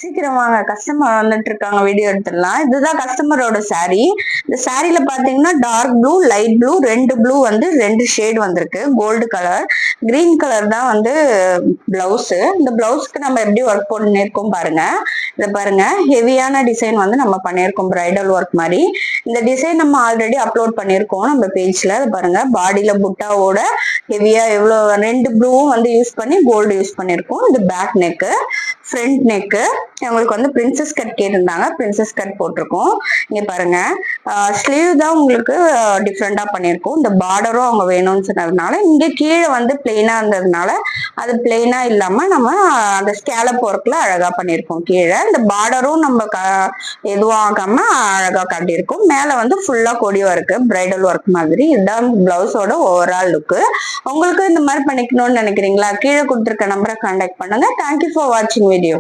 சீக்கிரம் வாங்க, கஸ்டமர் வந்துட்டு இருக்காங்க, வீடியோ எடுத்துடலாம். இதுதான் கஸ்டமரோட saree. இந்த சாரில பாத்தீங்கன்னா டார்க் ப்ளூ, லைட் ப்ளூ, ரெண்டு ப்ளூ வந்து ரெண்டு ஷேட் வந்திருக்கு. கோல்டு கலர், கிரீன் கலர் தான் வந்து பிளவுஸ். இந்த பிளவுஸ்க்கு நம்ம எப்படி ஒர்க் பண்ணிருக்கோம் பாருங்க. இத பாருங்க, ஹெவியான டிசைன் வந்து நம்ம பண்ணிருக்கோம், பிரைடல் ஒர்க் மாதிரி. இந்த டிசைன் நம்ம ஆல்ரெடி அப்லோட் பண்ணிருக்கோம் நம்ம பேஜ்ல. பாருங்க, பாடியில புட்டாவோட ஹெவியா எவ்வளவு ரெண்டு ப்ளூவும் வந்து யூஸ் பண்ணி கோல்டு யூஸ் பண்ணிருக்கோம். இது பேக் நெக்கு, ஃப்ரண்ட் நெக்கு. உங்களுக்கு வந்து பிரின்சஸ் கட் கேட்டிருந்தாங்க, பிரின்சஸ் கட் போட்டிருக்கோம். இங்க பாருங்க, ஸ்லீவ் தான் உங்களுக்கு டிஃப்ரெண்டா பண்ணியிருக்கோம். இந்த பார்டரும் அவங்க வேணும்னு சொன்னதுனால இங்க கீழே வந்து பிளெயினா இருந்ததுனால அது பிளெயினா இல்லாம நம்ம அந்த ஸ்கேலப் ஒர்க்ல அழகா பண்ணியிருக்கோம். கீழே இந்த பார்டரும் நம்ம எதுவும் ஆகாம அழகா காட்டியிருக்கோம். மேல வந்து ஃபுல்லா கொடி ஒர்க், பிரைடல் ஒர்க் மாதிரி. இதுதான் பிளவுஸோட ஓவரால் லுக்கு. உங்களுக்கு இந்த மாதிரி பண்ணிக்கணும்னு நினைக்கிறீங்களா? கீழே கொடுத்துருக்க நம்பரை கான்டாக்ட் பண்ணுங்க. தேங்க்யூ ஃபார் வாட்சிங் வீடியோ.